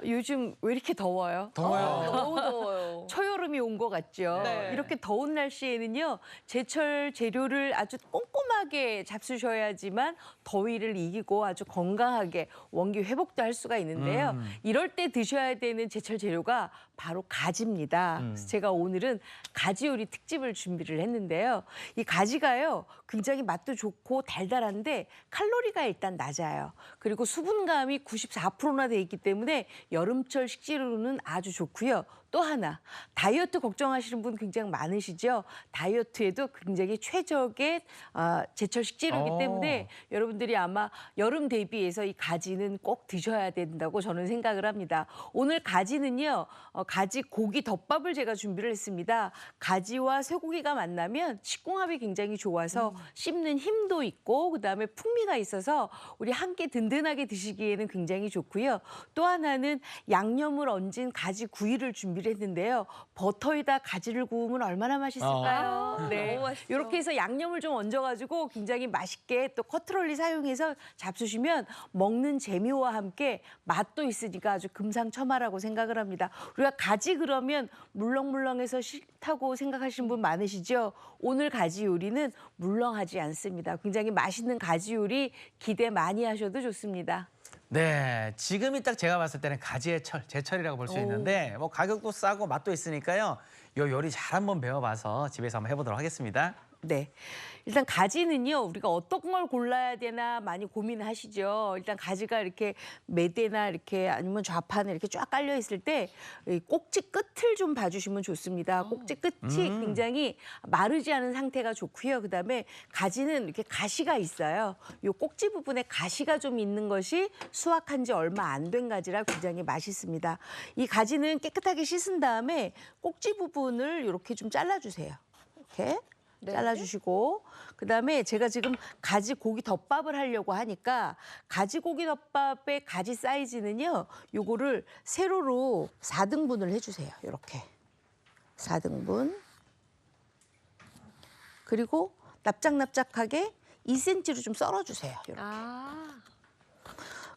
요즘 왜 이렇게 더워요? 더워요. 너무 더워요. 초여름이 온 것 같죠. 네. 이렇게 더운 날씨에는요, 제철 재료를 아주 꼼꼼하게 잡수셔야지만 더위를 이기고 아주 건강하게 원기 회복도 할 수가 있는데요. 이럴 때 드셔야 되는 제철 재료가 바로 가지입니다. 그래서 제가 오늘은 가지 요리 특집을 준비를 했는데요. 이 가지가요, 굉장히 맛도 좋고 달달한데 칼로리가 일단 낮아요. 그리고 수분감이 94%나 돼 있기 때문에 여름철 식재료로는 아주 좋고요. 또 하나, 다이어트 걱정하시는 분 굉장히 많으시죠? 다이어트에도 굉장히 최적의 제철 식재료이기 때문에 여러분들이 아마 여름 대비해서 이 가지는 꼭 드셔야 된다고 저는 생각을 합니다. 오늘 가지는요, 가지 고기 덮밥을 제가 준비를 했습니다. 가지와 쇠고기가 만나면 식궁합이 굉장히 좋아서 씹는 힘도 있고 그다음에 풍미가 있어서 우리 함께 든든하게 드시기에는 굉장히 좋고요. 또 하나는 양념을 얹은 가지 구이를 준비를 했는데요. 버터에다 가지를 구우면 얼마나 맛있을까요? 네, 너무 맛있죠. 이렇게 해서 양념을 좀 얹어가지고 굉장히 맛있게 또 커트롤리 사용해서 잡수시면 먹는 재미와 함께 맛도 있으니까 아주 금상첨화라고 생각을 합니다. 우리가 가지 그러면 물렁물렁해서 싫다고 생각하시는 분 많으시죠? 오늘 가지 요리는 물렁하지 않습니다. 굉장히 맛있는 가지 요리 기대 많이 하셔도 좋습니다. 네, 지금이 딱 제가 봤을 때는 가지의 철, 제철이라고 볼 수 있는데 뭐 가격도 싸고 맛도 있으니까요. 요 요리 잘 한번 배워봐서 집에서 한번 해보도록 하겠습니다. 네. 일단 가지는요, 우리가 어떤 걸 골라야 되나 많이 고민하시죠. 일단 가지가 이렇게 매대나 이렇게 아니면 좌판에 이렇게 쫙 깔려 있을 때 이 꼭지 끝을 좀 봐주시면 좋습니다. 꼭지 끝이 굉장히 마르지 않은 상태가 좋고요. 그다음에 가지는 이렇게 가시가 있어요. 이 꼭지 부분에 가시가 좀 있는 것이 수확한 지 얼마 안 된 가지라 굉장히 맛있습니다. 이 가지는 깨끗하게 씻은 다음에 꼭지 부분을 이렇게 좀 잘라주세요. 이렇게. 네. 잘라주시고 그다음에 제가 지금 가지 고기 덮밥을 하려고 하니까 가지 고기 덮밥의 가지 사이즈는요. 요거를 세로로 4등분을 해주세요. 이렇게 4등분. 그리고 납작납작하게 2cm로 좀 썰어주세요. 이렇게.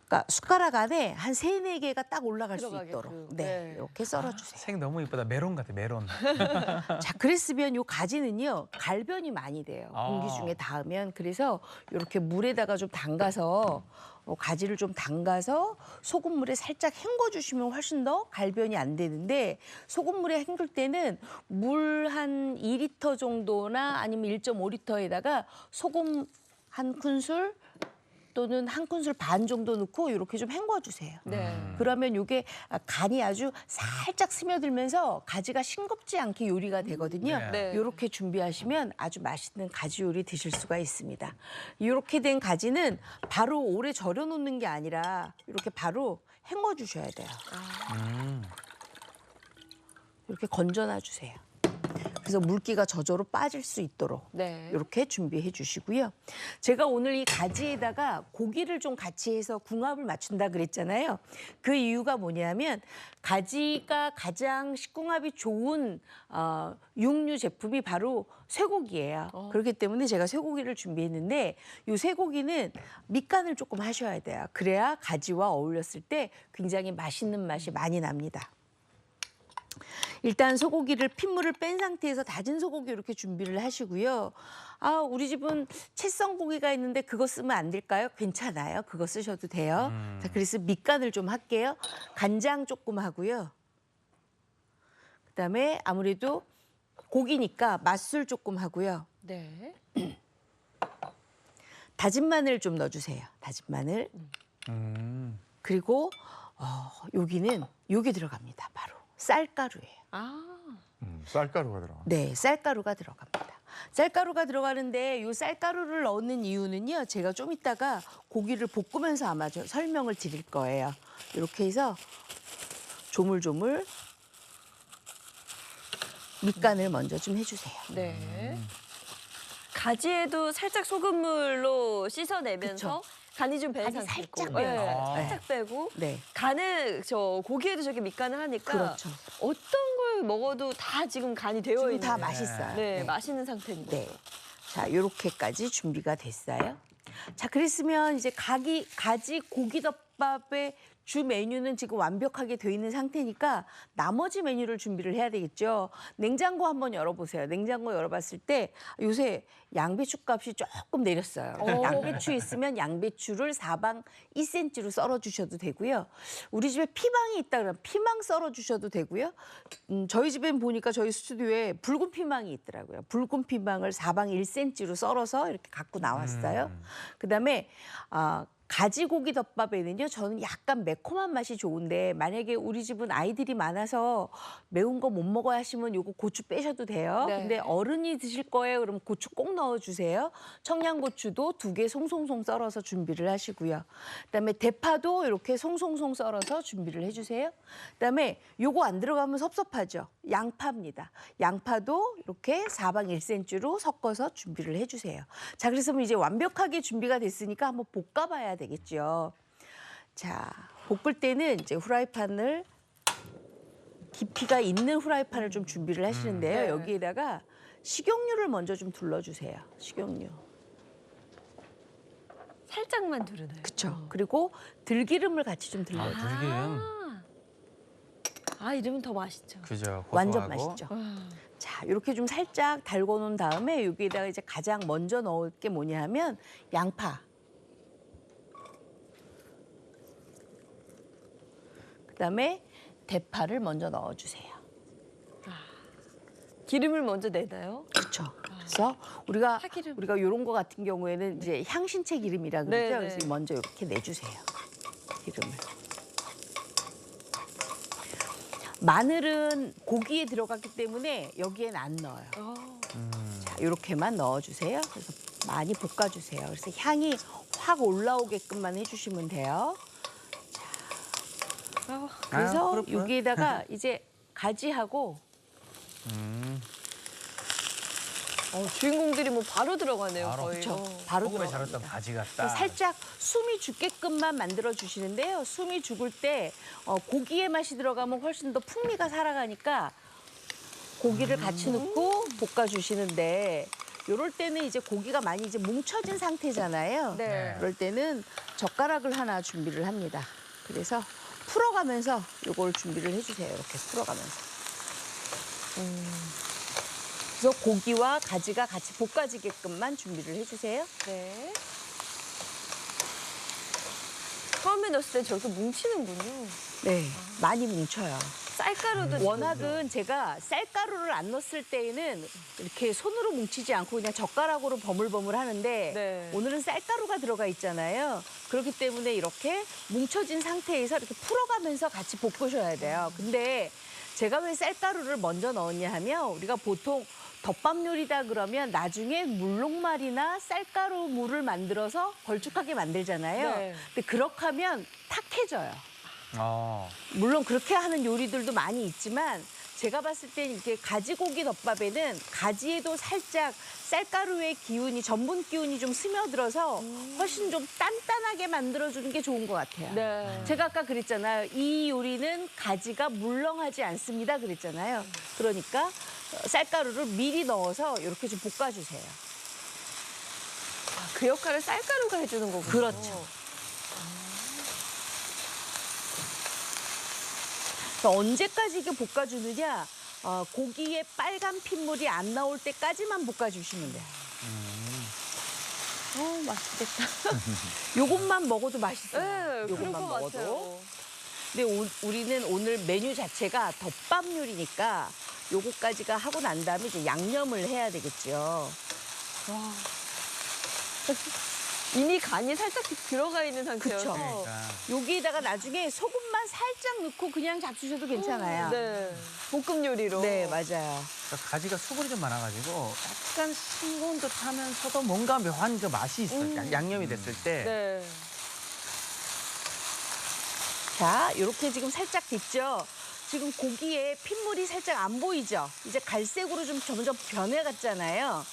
그러니까 숟가락 안에 한 3, 4개가 딱 올라갈 수 들어가게끔. 있도록 네, 네. 이렇게 썰어주세요. 색 너무 이쁘다. 메론 같아, 메론. 자, 그랬으면 요 가지는요, 갈변이 많이 돼요. 공기 중에 닿으면. 그래서 이렇게 물에다가 좀 담가서 가지를 좀 담가서 소금물에 살짝 헹궈주시면 훨씬 더 갈변이 안 되는데 소금물에 헹굴 때는 물 한 2리터 정도나 아니면 1.5리터에다가 소금 한 큰술 또는 한 큰술 반 정도 넣고 이렇게 좀 헹궈주세요. 네. 그러면 이게 간이 아주 살짝 스며들면서 가지가 싱겁지 않게 요리가 되거든요. 네. 이렇게 준비하시면 아주 맛있는 가지 요리 드실 수가 있습니다. 이렇게 된 가지는 바로 오래 절여 놓는 게 아니라 이렇게 바로 헹궈 주셔야 돼요. 이렇게 건져놔 주세요. 그래서 물기가 저절로 빠질 수 있도록 네. 이렇게 준비해 주시고요. 제가 오늘 이 가지에다가 고기를 좀 같이 해서 궁합을 맞춘다 그랬잖아요. 그 이유가 뭐냐면 가지가 가장 식궁합이 좋은 육류 제품이 바로 쇠고기예요. 그렇기 때문에 제가 쇠고기를 준비했는데 이 쇠고기는 밑간을 조금 하셔야 돼요. 그래야 가지와 어울렸을 때 굉장히 맛있는 맛이 많이 납니다. 일단 소고기를 핏물을 뺀 상태에서 다진 소고기 이렇게 준비를 하시고요. 우리 집은 채썬 고기가 있는데 그거 쓰면 안 될까요? 괜찮아요. 그거 쓰셔도 돼요. 자, 그래서 밑간을 좀 할게요. 간장 조금 하고요. 그다음에 아무래도 고기니까 맛술 조금 하고요. 네. 다진 마늘 좀 넣어주세요. 다진 마늘. 그리고 여기는 요게 들어갑니다. 바로 쌀가루예요. 쌀가루가 들어가. 네, 쌀가루가 들어갑니다. 쌀가루가 들어가는데 이 쌀가루를 넣는 이유는요. 제가 좀 이따가 고기를 볶으면서 아마 설명을 드릴 거예요. 이렇게 해서 조물조물 밑간을 먼저 좀 해주세요. 네. 가지에도 살짝 소금물로 씻어내면서 간이 좀 밴 간이 상태고. 살짝 네, 배요. 살짝 빼고. 네, 간을 고기에도 저렇게 밑간을 하니까 그렇죠. 어떤 걸 먹어도 다 지금 간이 되어 지금 있는. 다 맛있어요. 네, 맛있는 상태입니다. 네. 자, 이렇게까지 준비가 됐어요. 자, 그랬으면 이제 가지 고기덮밥의 주 메뉴는 지금 완벽하게 돼 있는 상태니까 나머지 메뉴를 준비를 해야 되겠죠. 냉장고 한번 열어보세요. 냉장고 열어봤을 때 요새 양배추 값이 조금 내렸어요. 양배추 있으면 양배추를 사방 2cm로 썰어 주셔도 되고요. 우리 집에 피망이 있다 그러면 피망 썰어 주셔도 되고요. 저희 집엔 보니까 저희 스튜디오에 붉은 피망이 있더라고요. 붉은 피망을 사방 1cm로 썰어서 이렇게 갖고 나왔어요. 그다음에 가지고기 덮밥에는요, 저는 약간 매콤한 맛이 좋은데 만약에 우리 집은 아이들이 많아서 매운 거 못 먹어야 하시면 요거 고추 빼셔도 돼요. 네. 근데 어른이 드실 거예요. 그럼 고추 꼭 넣어주세요. 청양고추도 2개 송송송 썰어서 준비를 하시고요. 그다음에 대파도 이렇게 송송송 썰어서 준비를 해주세요. 그다음에 요거 안 들어가면 섭섭하죠. 양파입니다. 양파도 이렇게 사방 1cm로 섞어서 준비를 해주세요. 자, 그래서 이제 완벽하게 준비가 됐으니까 한번 볶아봐야 되겠죠. 자, 볶을 때는 이제 후라이팬을 깊이가 있는 후라이팬을 좀 준비를 하시는데요. 네. 여기에다가 식용유를 먼저 좀 둘러주세요. 식용유. 살짝만 두르나요? 그렇죠. 그리고 들기름을 같이 좀 둘러주세요. 들기름. 이러면 더 맛있죠. 그죠. 완전 고소하고. 맛있죠. 자, 이렇게 좀 살짝 달궈 놓은 다음에 여기에다가 이제 가장 먼저 넣을 게 뭐냐 하면 양파. 그다음에 대파를 먼저 넣어주세요. 기름을 먼저 내나요? 그렇죠. 그래서 우리가 파기름. 이런 거 같은 경우에는 이제 향신채 기름이라 그러죠. 네네. 그래서 먼저 이렇게 내주세요. 기름을. 마늘은 고기에 들어갔기 때문에 여기엔 안 넣어요. 자, 이렇게만 넣어주세요. 그래서 많이 볶아주세요. 그래서 향이 확 올라오게끔만 해주시면 돼요. 그래서 그렇구나. 여기에다가 이제 가지하고 주인공들이 뭐 바로 들어가네요, 바로. 거의. 그렇죠. 바로 소금에 절였던 들어갑니다. 가지 같다. 살짝 숨이 죽게끔만 만들어 주시는데요. 숨이 죽을 때 고기의 맛이 들어가면 훨씬 더 풍미가 살아가니까 고기를 같이 넣고 볶아 주시는데 이럴 때는 이제 고기가 많이 이제 뭉쳐진 상태잖아요. 네. 그럴 때는 젓가락을 하나 준비를 합니다. 그래서 풀어가면서 이걸 준비를 해주세요. 이렇게 풀어가면서. 그래서 고기와 가지가 같이 볶아지게끔만 준비를 해주세요. 네. 처음에 넣었을 때 저렇게 뭉치는군요. 네, 많이 뭉쳐요. 쌀가루도 워낙은 제가 쌀가루를 안 넣었을 때에는 이렇게 손으로 뭉치지 않고 그냥 젓가락으로 버물버물 하는데 네. 오늘은 쌀가루가 들어가 있잖아요. 그렇기 때문에 이렇게 뭉쳐진 상태에서 이렇게 풀어가면서 같이 볶으셔야 돼요. 근데 제가 왜 쌀가루를 먼저 넣었냐 하면 우리가 보통 덮밥 요리다 그러면 나중에 물녹말이나 쌀가루 물을 만들어서 걸쭉하게 만들잖아요. 네. 근데 그렇게 하면 탁해져요. 물론 그렇게 하는 요리들도 많이 있지만 제가 봤을 때 이렇게 가지고기 덮밥에는 가지에도 살짝 쌀가루의 기운이 전분 기운이 좀 스며들어서 훨씬 좀 단단하게 만들어주는 게 좋은 것 같아요. 네. 제가 아까 그랬잖아요. 이 요리는 가지가 물렁하지 않습니다. 그랬잖아요. 그러니까 쌀가루를 미리 넣어서 이렇게 좀 볶아주세요. 그 역할을 쌀가루가 해주는 거군요. 그렇죠. 그러니까 언제까지 이게 볶아주느냐? 고기에 빨간 핏물이 안 나올 때까지만 볶아주시면 돼요. 맛있겠다. 요것만 먹어도 맛있어요. 네, 그럴 요것만 것 먹어도. 같아요. 근데 우리는 오늘 메뉴 자체가 덮밥 요리니까 요거까지가 하고 난 다음에 이제 양념을 해야 되겠죠. 이미 간이 살짝 들어가 있는 상태여서. 그쵸. 여기에다가 나중에 소금만 살짝 넣고 그냥 잡수셔도 괜찮아요. 네. 볶음 요리로. 네, 맞아요. 그러니까 가지가 수분이 좀 많아가지고 약간 싱거운 듯 하면서도 뭔가 묘한 그 맛이 있어요. 양념이 됐을 때. 네. 자, 이렇게 지금 살짝 됐죠? 지금 고기에 핏물이 살짝 안 보이죠? 이제 갈색으로 좀 점점 변해갔잖아요.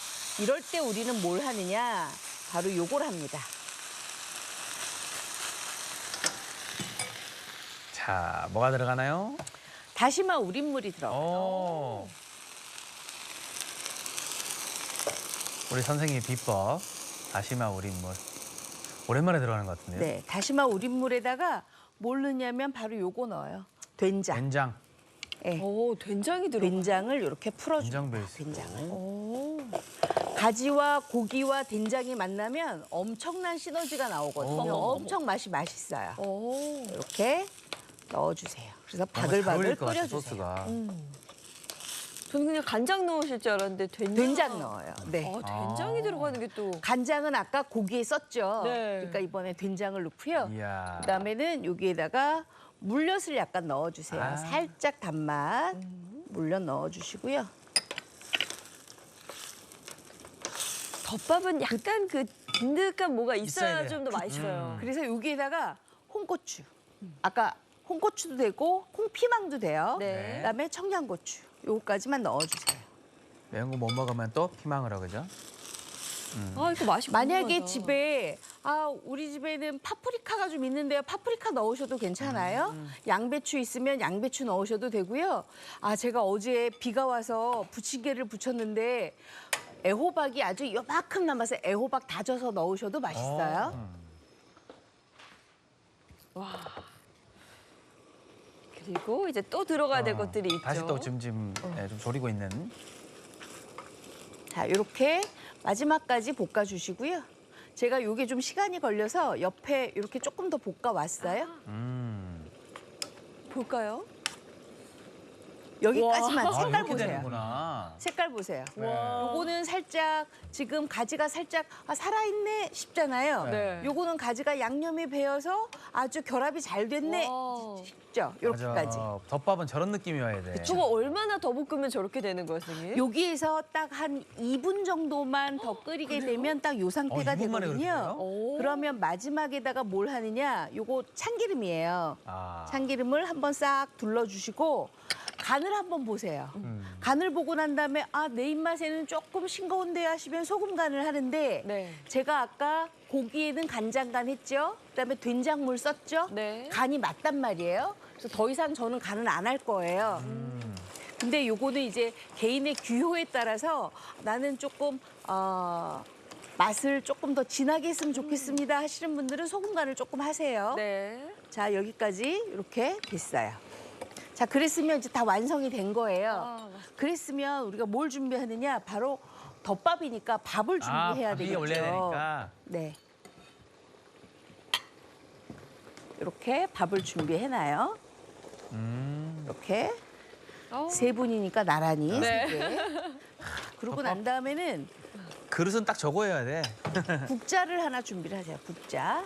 이럴 때 우리는 뭘 하느냐? 바로 요걸 합니다. 자, 뭐가 들어가나요? 다시마 우린물이 들어가요. 오. 우리 선생님의 비법, 다시마 우린 물. 오랜만에 들어가는 것 같은데요. 네, 다시마 우린물에다가 뭘 넣냐면 바로 요거 넣어요. 된장. 된장. 예. 오, 된장이 들어가. 된장을 이렇게 풀어줘요. 된장 베이스. 된장을. 오. 가지와 고기와 된장이 만나면 엄청난 시너지가 나오거든요. 오. 엄청 맛있어요. 오. 이렇게 넣어주세요. 그래서 잘 바글바글 어울릴 것 같아, 끓여주세요. 소스가. 저는 그냥 간장 넣으실 줄 알았는데 된장. 된장 넣어요. 네. 된장이 들어가는 게 또. 간장은 아까 고기에 썼죠. 네. 그러니까 이번에 된장을 넣고요. 이야. 그다음에는 여기에다가 물엿을 약간 넣어주세요. 아. 살짝 단맛 물엿 넣어주시고요. 덮밥은 약간 그 든든한 뭐가 있어야 있어야 좀 더 맛있어요. 그래서 여기에다가 홍고추. 아까 홍고추도 되고 홍피망도 돼요. 네. 그다음에 청양고추. 요거까지만 넣어주세요. 매운 거 못 먹으면 또 피망을 하거죠. 아, 이거 맛이 만약에 궁금하다. 집에 우리 집에는 파프리카가 좀 있는데요. 파프리카 넣으셔도 괜찮아요. 양배추 있으면 양배추 넣으셔도 되고요. 제가 어제 비가 와서 부침개를 부쳤는데 애호박이 아주 요만큼 남아서 애호박 다져서 넣으셔도 맛있어요. 그리고 이제 또 들어가야 될 것들이 있죠. 다시 또 지금 좀 졸이고 있는. 자, 이렇게 마지막까지 볶아주시고요. 제가 요게 좀 시간이 걸려서 옆에 이렇게 조금 더 볶아왔어요. 볼까요? 여기까지만 색깔 이렇게 보세요. 되는구나. 색깔 보세요. 와. 요거는 살짝 지금 가지가 살짝 살아있네 싶잖아요. 네. 요거는 가지가 양념이 배어서 아주 결합이 잘 됐네 와. 싶죠. 이렇게까지. 맞아. 덮밥은 저런 느낌이어야 돼. 저거 얼마나 더 볶으면 저렇게 되는 거예요, 선생님? 여기에서 딱 한 2분 정도만 더 끓이게 되면 딱 요 상태가 2분 만에 그렇게 돼요? 되거든요. 오. 그러면 마지막에다가 뭘 하느냐? 요거 참기름이에요. 아. 참기름을 한번 싹 둘러주시고 간을 한번 보세요. 간을 보고 난 다음에 내 입맛에는 조금 싱거운데 하시면 소금 간을 하는데 네. 제가 아까 고기에는 간장간 했죠. 그다음에 된장물 썼죠. 네. 간이 맞단 말이에요. 그래서 더 이상 저는 간은 안 할 거예요. 근데 요거는 이제 개인의 규효에 따라서 나는 조금 맛을 조금 더 진하게 했으면 좋겠습니다 하시는 분들은 소금 간을 조금 하세요. 네. 자, 여기까지 이렇게 됐어요. 자, 그랬으면 이제 다 완성이 된 거예요. 맛있다. 그랬으면 우리가 뭘 준비하느냐? 바로 덮밥이니까 밥을 준비해야 밥 위에 되겠죠. 올려야 되니까. 네. 이렇게 밥을 준비해놔요. 이렇게 세 분이니까 나란히 네. 세 개. 그러고 난 다음에는 그릇은 딱 저거 해야 돼. 국자를 하나 준비를 하세요. 국자.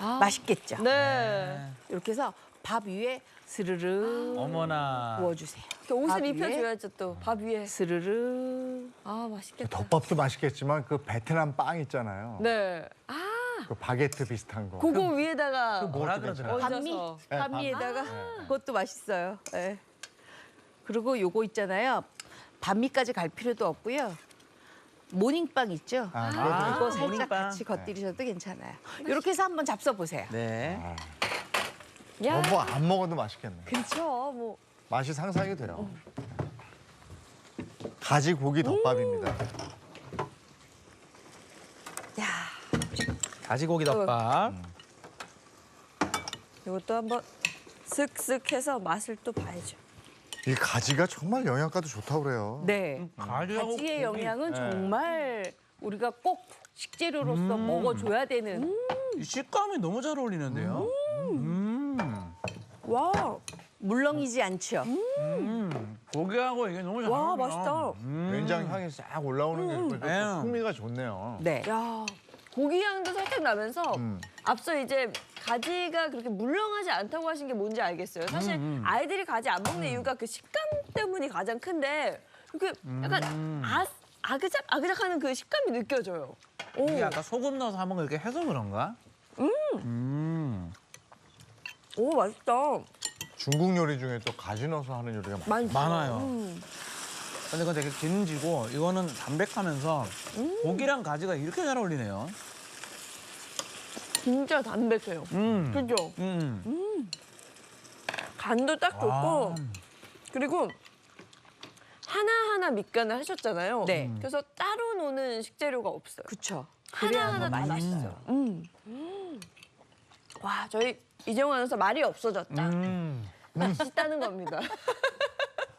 아. 맛있겠죠? 네. 이렇게 해서 밥 위에 스르르 어머나. 부어주세요. 이렇게 옷을 밥 위에 입혀줘야죠, 또. 밥 위에. 스르르. 아, 맛있겠다. 덮밥도 맛있겠지만 그 베트남 빵 있잖아요. 네. 그 바게트 비슷한 거. 그거 위에다가 뭐라 그것도 그러더라? 괜찮아요. 반미? 얹어서. 네, 반미에다가 그것도 맛있어요. 네. 그리고 요거 있잖아요. 반미까지 갈 필요도 없고요. 모닝빵 있죠? 그것도 이거 아, 살짝 모닝빵. 같이 겉들이셔도 괜찮아요. 이렇게 해서 한번 잡숴보세요. 네. 야, 뭐안 먹어도 맛있겠네. 그렇죠. 뭐. 맛이 상상이 돼요. 가지 고기 덮밥입니다. 야, 가지고기 덮밥. 이것도 한번 슥슥 해서 맛을 또 봐야죠. 이 가지가 정말 영양가도 좋다고 그래요. 네. 가지하고 가지의 고기. 영양은 네. 정말 우리가 꼭 식재료로서 먹어줘야 되는. 이 식감이 너무 잘 어울리는데요. 와, 물렁이지 않죠? 고기하고 이게 너무 잘 와, 어울려. 맛있다. 된장 향이 싹 올라오는 게 네. 풍미가 좋네요. 네. 야, 고기 향도 살짝 나면서 앞서 이제 가지가 그렇게 물렁하지 않다고 하신 게 뭔지 알겠어요. 사실 아이들이 가지 안 먹는 이유가 그 식감 때문이 가장 큰데 이렇게 약간 아그작아그작하는 그 식감이 느껴져요. 오, 이게 아까 소금 넣어서 한번 이렇게 해서 그런가? 오 맛있다. 중국 요리 중에 또 가지 넣어서 하는 요리가 많아요. 많아요. 근데 그건 되게 기름지고 이거는 담백하면서 고기랑 가지가 이렇게 잘 어울리네요. 진짜 담백해요. 그죠? 간도 딱 좋고 아. 그리고 하나하나 밑간을 하셨잖아요. 네. 그래서 따로 노는 식재료가 없어요. 그쵸. 하나하나 다 맛있어요. 와 저희 이정환 아나운서 말이 없어졌다. 맛있다는 겁니다.